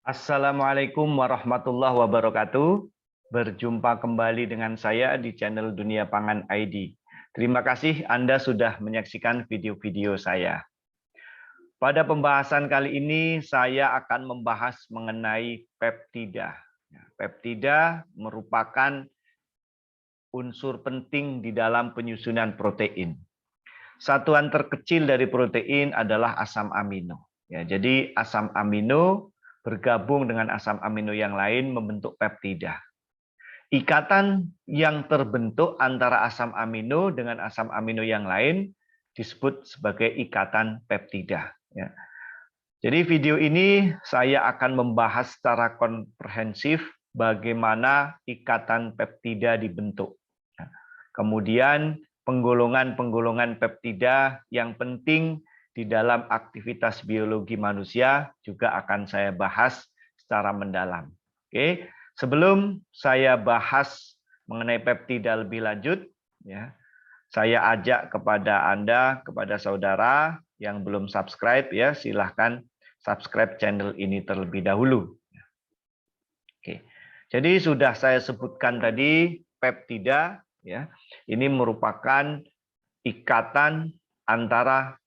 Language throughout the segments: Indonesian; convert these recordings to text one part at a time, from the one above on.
Assalamualaikum warahmatullahi wabarakatuh. Berjumpa kembali dengan saya di channel Dunia Pangan ID. Terima kasih Anda sudah menyaksikan video-video saya. Pada pembahasan kali ini saya akan membahas mengenai peptida. Peptida merupakan unsur penting di dalam penyusunan protein. Satuan terkecil dari protein adalah asam amino. Jadi asam amino bergabung dengan asam amino yang lain membentuk peptida. Ikatan yang terbentuk antara asam amino dengan asam amino yang lain disebut sebagai ikatan peptida. Jadi video ini saya akan membahas secara komprehensif bagaimana ikatan peptida dibentuk. Kemudian penggolongan-penggolongan peptida yang penting di dalam aktivitas biologi manusia juga akan saya bahas secara mendalam. Oke, sebelum saya bahas mengenai peptida lebih lanjut, saya ajak kepada Anda, kepada saudara yang belum subscribe, silahkan subscribe channel ini terlebih dahulu. Oke, jadi sudah saya sebutkan tadi peptida. Ini merupakan ikatan antara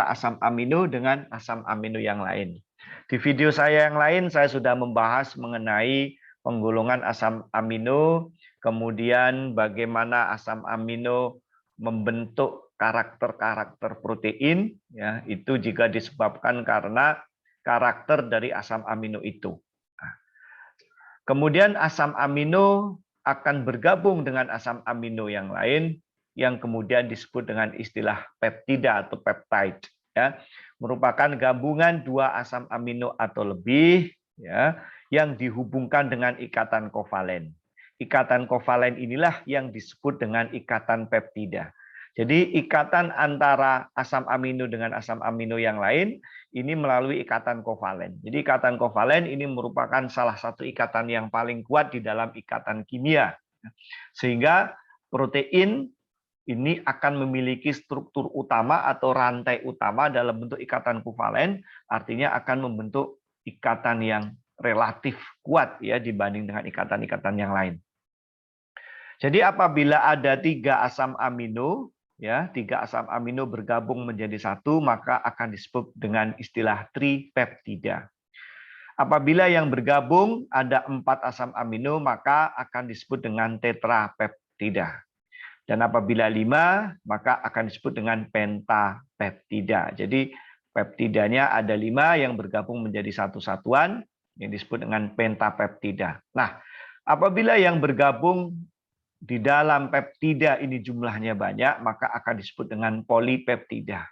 asam amino dengan asam amino yang lain. Di video saya yang lain saya sudah membahas mengenai penggolongan asam amino, kemudian bagaimana asam amino membentuk karakter-karakter protein, itu juga disebabkan karena karakter dari asam amino itu. Kemudian asam amino akan bergabung dengan asam amino yang lain yang kemudian disebut dengan istilah peptida atau peptide, merupakan gabungan dua asam amino atau lebih, yang dihubungkan dengan ikatan kovalen. Ikatan kovalen inilah yang disebut dengan ikatan peptida. Jadi ikatan antara asam amino dengan asam amino yang lain ini melalui ikatan kovalen. Jadi ikatan kovalen ini merupakan salah satu ikatan yang paling kuat di dalam ikatan kimia. Sehingga protein ini akan memiliki struktur utama atau rantai utama dalam bentuk ikatan kovalen, artinya akan membentuk ikatan yang relatif kuat dibanding dengan ikatan-ikatan yang lain. Jadi apabila ada tiga asam amino, tiga asam amino bergabung menjadi satu, maka akan disebut dengan istilah tripeptida. Apabila yang bergabung ada 4 asam amino, maka akan disebut dengan tetrapeptida. Dan apabila 5, maka akan disebut dengan pentapeptida. Jadi peptidanya ada 5 yang bergabung menjadi satu satuan yang disebut dengan pentapeptida. Nah, apabila yang bergabung di dalam peptida ini jumlahnya banyak, maka akan disebut dengan polipeptida.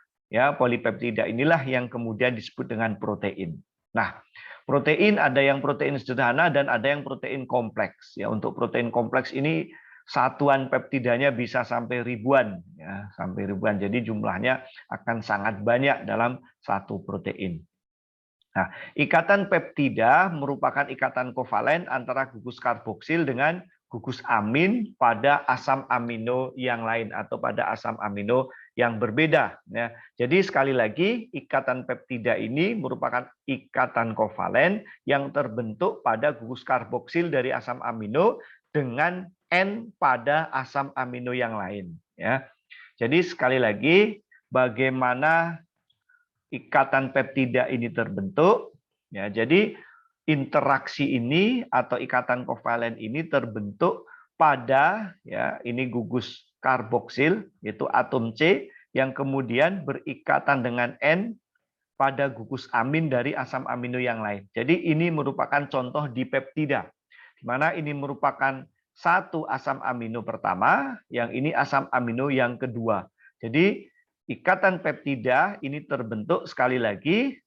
Polipeptida inilah yang kemudian disebut dengan protein. Nah, protein ada yang protein sederhana dan ada yang protein kompleks. Untuk protein kompleks ini satuan peptidanya bisa sampai ribuan, sampai ribuan. Jadi jumlahnya akan sangat banyak dalam satu protein. Nah, ikatan peptida merupakan ikatan kovalen antara gugus karboksil dengan gugus amin pada asam amino yang lain atau pada asam amino yang berbeda. Jadi sekali lagi ikatan peptida ini merupakan ikatan kovalen yang terbentuk pada gugus karboksil dari asam amino dengan N pada asam amino yang lain. Jadi sekali lagi bagaimana ikatan peptida ini terbentuk. Jadi interaksi ini atau ikatan kovalen ini terbentuk pada ini gugus karboksil yaitu atom C yang kemudian berikatan dengan N pada gugus amin dari asam amino yang lain. Jadi ini merupakan contoh dipeptida di mana ini merupakan satu asam amino pertama, yang ini asam amino yang kedua. Jadi ikatan peptida ini terbentuk sekali lagi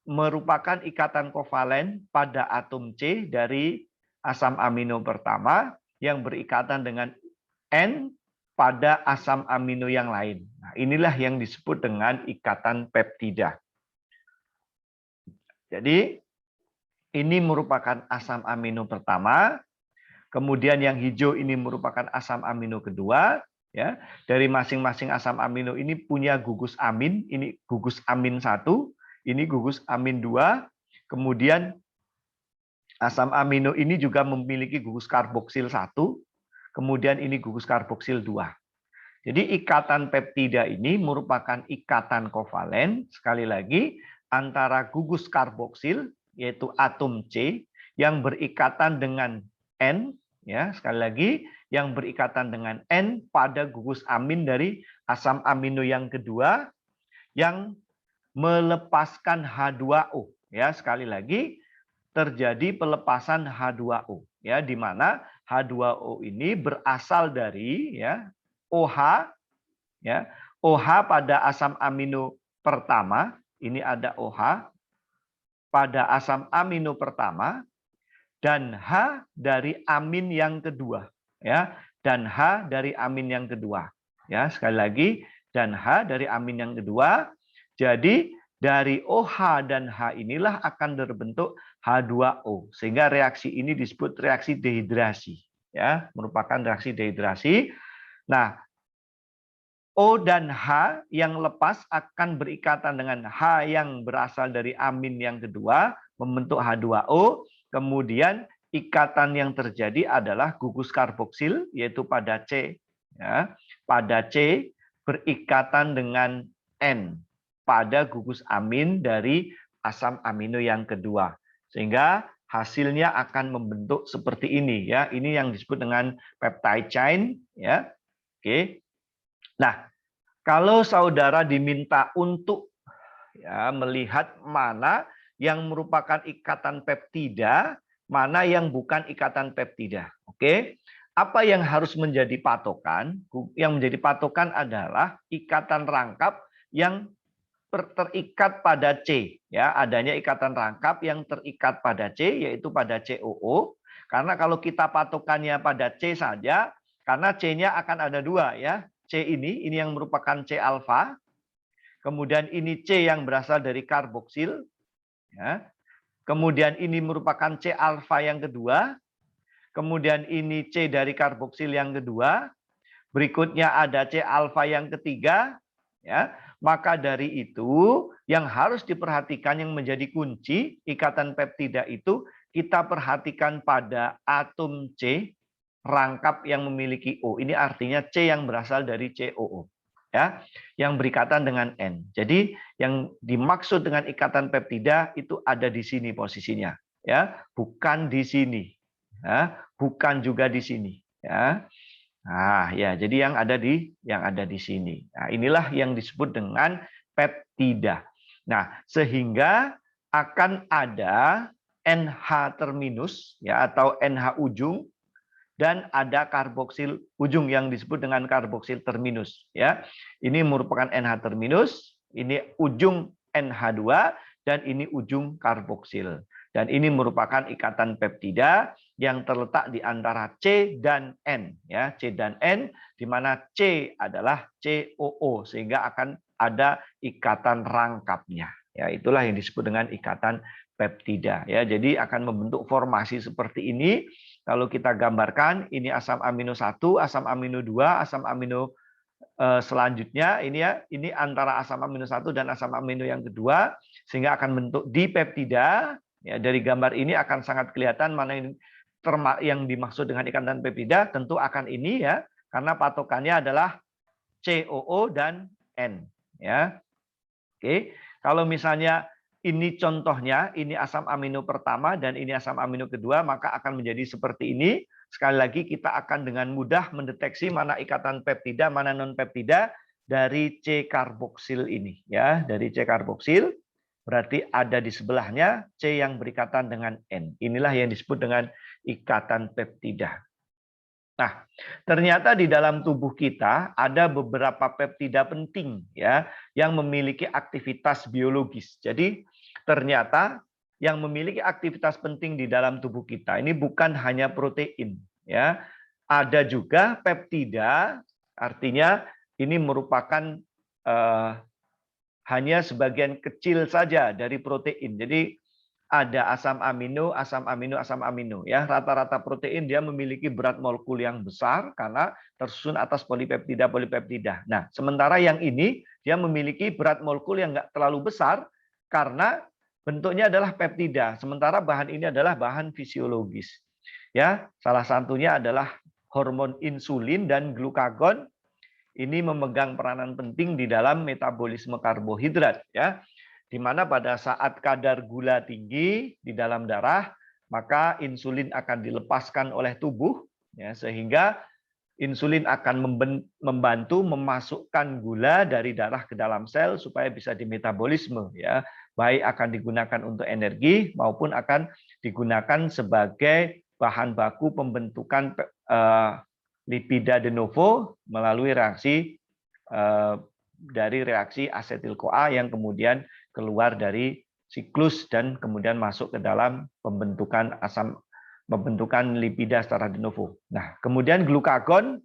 merupakan ikatan kovalen pada atom C dari asam amino pertama yang berikatan dengan N pada asam amino yang lain. Nah, inilah yang disebut dengan ikatan peptida. Jadi ini merupakan asam amino pertama, kemudian yang hijau ini merupakan asam amino kedua. Dari masing-masing asam amino ini punya gugus amin, ini gugus amin 1, ini gugus amin 2, Kemudian asam amino ini juga memiliki gugus karboksil 1, kemudian ini gugus karboksil 2. Jadi ikatan peptida ini merupakan ikatan kovalen, sekali lagi, antara gugus karboksil, yaitu atom C, yang berikatan dengan N, ya sekali lagi, yang berikatan dengan N pada gugus amin dari asam amino yang kedua, yang melepaskan H2O. Ya, sekali lagi, terjadi pelepasan H2O, ya, di mana H2O ini berasal dari ya OH, ya OH pada asam amino pertama, ini ada OH pada asam amino pertama, dan H dari amin yang kedua, ya, dan H dari amin yang kedua, ya sekali lagi, dan H dari amin yang kedua. Jadi dari OH dan H inilah akan terbentuk H2O, sehingga reaksi ini disebut reaksi dehidrasi, ya, merupakan reaksi dehidrasi. Nah, O dan H yang lepas akan berikatan dengan H yang berasal dari amin yang kedua, membentuk H2O. Kemudian ikatan yang terjadi adalah gugus karboksil, yaitu pada C. Ya, pada C berikatan dengan N pada gugus amin dari asam amino yang kedua. Sehingga hasilnya akan membentuk seperti ini. Ya, ini yang disebut dengan peptide chain. Ya, oke. Nah, kalau saudara diminta untuk ya, melihat mana yang merupakan ikatan peptida, mana yang bukan ikatan peptida. Oke, apa yang harus menjadi patokan? Yang menjadi patokan adalah ikatan rangkap yang terikat pada C. Ya, adanya ikatan rangkap yang terikat pada C, yaitu pada COO. Karena kalau kita patokannya pada C saja, karena C-nya akan ada dua, ya. C ini yang merupakan C alfa, kemudian ini C yang berasal dari karboksil, ya. Kemudian ini merupakan C alfa yang kedua, kemudian ini C dari karboksil yang kedua, berikutnya ada C alfa yang ketiga, ya. Maka dari itu yang harus diperhatikan yang menjadi kunci ikatan peptida itu kita perhatikan pada atom C rangkap yang memiliki O. Ini artinya C yang berasal dari COO. Ya, yang berikatan dengan N. Jadi yang dimaksud dengan ikatan peptida itu ada di sini posisinya, ya, bukan di sini, ya, bukan juga di sini, ya. Nah, ya, jadi yang ada di sini. Nah, inilah yang disebut dengan peptida. Nah, sehingga akan ada NH terminus, ya, atau NH ujung, dan ada karboksil ujung yang disebut dengan karboksil terminus, ya. Ini merupakan NH terminus, ini ujung NH2 dan ini ujung karboksil. Dan ini merupakan ikatan peptida yang terletak di antara C dan N, ya, C dan N, di mana C adalah COO, sehingga akan ada ikatan rangkapnya. Ya, itulah yang disebut dengan ikatan peptida, ya. Jadi akan membentuk formasi seperti ini. Kalau kita gambarkan, ini asam amino 1, asam amino 2, asam amino selanjutnya ini, ya, ini antara asam amino 1 dan asam amino yang kedua, sehingga akan bentuk dipeptida. Ya, dari gambar ini akan sangat kelihatan mana yang dimaksud dengan ikatan peptida. Tentu akan ini, ya, karena patokannya adalah COO dan N, ya. Oke, kalau misalnya ini contohnya, ini asam amino pertama dan ini asam amino kedua, maka akan menjadi seperti ini. Sekali lagi kita akan dengan mudah mendeteksi mana ikatan peptida, mana non peptida dari C karboksil ini, ya. Dari C karboksil berarti ada di sebelahnya C yang berikatan dengan N. Inilah yang disebut dengan ikatan peptida. Nah, ternyata di dalam tubuh kita ada beberapa peptida penting, ya, yang memiliki aktivitas biologis. Jadi ternyata yang memiliki aktivitas penting di dalam tubuh kita ini bukan hanya protein, ya. Ada juga peptida, artinya ini merupakan hanya sebagian kecil saja dari protein. Jadi ada asam amino, asam amino, asam amino, ya. Rata-rata protein dia memiliki berat molekul yang besar karena tersusun atas polipeptida. Nah, sementara yang ini dia memiliki berat molekul yang nggak terlalu besar karena bentuknya adalah peptida, sementara bahan ini adalah bahan fisiologis. Ya, salah satunya adalah hormon insulin dan glukagon. Ini memegang peranan penting di dalam metabolisme karbohidrat, ya. Di mana pada saat kadar gula tinggi di dalam darah, maka insulin akan dilepaskan oleh tubuh, ya, sehingga insulin akan membantu memasukkan gula dari darah ke dalam sel supaya bisa dimetabolisme, ya. Baik akan digunakan untuk energi maupun akan digunakan sebagai bahan baku pembentukan lipida de novo melalui reaksi dari reaksi asetil-CoA yang kemudian keluar dari siklus dan kemudian masuk ke dalam pembentukan lipida secara de novo. Nah, kemudian glukagon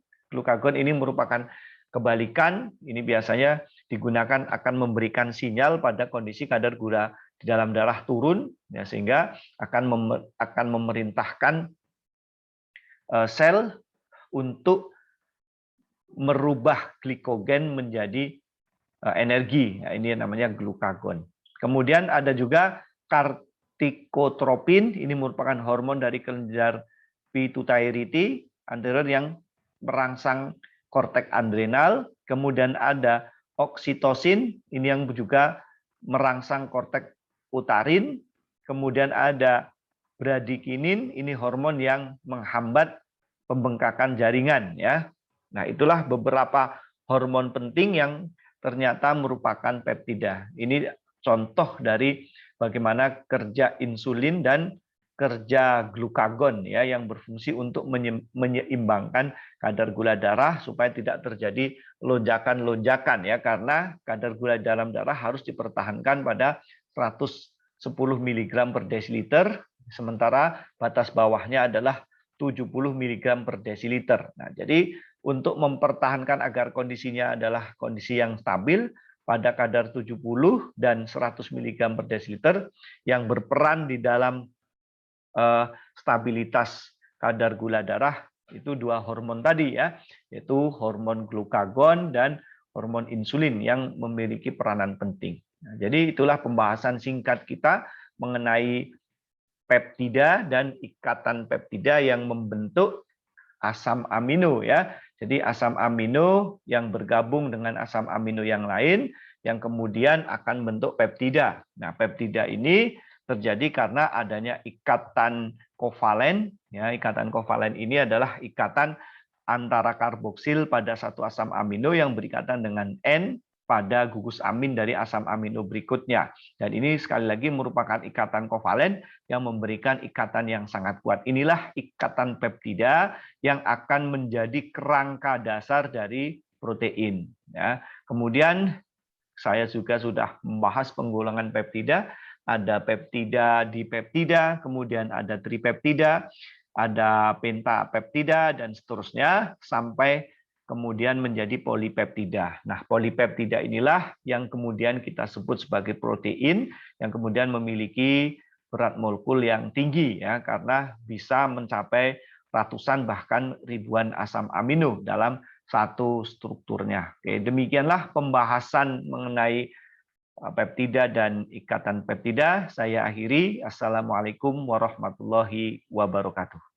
ini merupakan kebalikan, ini biasanya digunakan akan memberikan sinyal pada kondisi kadar gula di dalam darah turun, ya, sehingga akan memerintahkan sel untuk merubah glikogen menjadi energi. Nah, ini namanya glukagon. Kemudian ada juga kortikotropin, ini merupakan hormon dari kelenjar pituitary anterior yang merangsang korteks adrenal. Kemudian ada oksitosin, ini yang juga merangsang korteks utarin. Kemudian ada bradikinin, ini hormon yang menghambat pembengkakan jaringan, ya. Nah, itulah beberapa hormon penting yang ternyata merupakan peptida. Ini contoh dari bagaimana kerja insulin dan kerja glukagon, ya, yang berfungsi untuk menyeimbangkan kadar gula darah supaya tidak terjadi lonjakan-lonjakan, ya, karena kadar gula dalam darah harus dipertahankan pada 110 mg per desiliter, sementara batas bawahnya adalah 70 mg per desiliter. Nah, jadi untuk mempertahankan agar kondisinya adalah kondisi yang stabil pada kadar 70 dan 100 mg per desiliter, yang berperan di dalam stabilitas kadar gula darah itu dua hormon tadi, ya, yaitu hormon glukagon dan hormon insulin yang memiliki peranan penting. Nah, jadi itulah pembahasan singkat kita mengenai peptida dan ikatan peptida yang membentuk asam amino, ya. Jadi asam amino yang bergabung dengan asam amino yang lain yang kemudian akan bentuk peptida. Nah, peptida ini terjadi karena adanya ikatan kovalen, ya. Ikatan kovalen ini adalah ikatan antara karboksil pada satu asam amino yang berikatan dengan N pada gugus amin dari asam amino berikutnya. Dan ini sekali lagi merupakan ikatan kovalen yang memberikan ikatan yang sangat kuat. Inilah ikatan peptida yang akan menjadi kerangka dasar dari protein. Ya. Kemudian saya juga sudah membahas penggolongan peptida. Ada peptida, dipeptida, kemudian ada tripeptida, ada pentapeptida, dan seterusnya sampai kemudian menjadi polipeptida. Nah, polipeptida inilah yang kemudian kita sebut sebagai protein yang kemudian memiliki berat molekul yang tinggi, ya, karena bisa mencapai ratusan bahkan ribuan asam amino dalam satu strukturnya. Oke, demikianlah pembahasan mengenai peptida dan ikatan peptida. Saya akhiri. Assalamualaikum warahmatullahi wabarakatuh.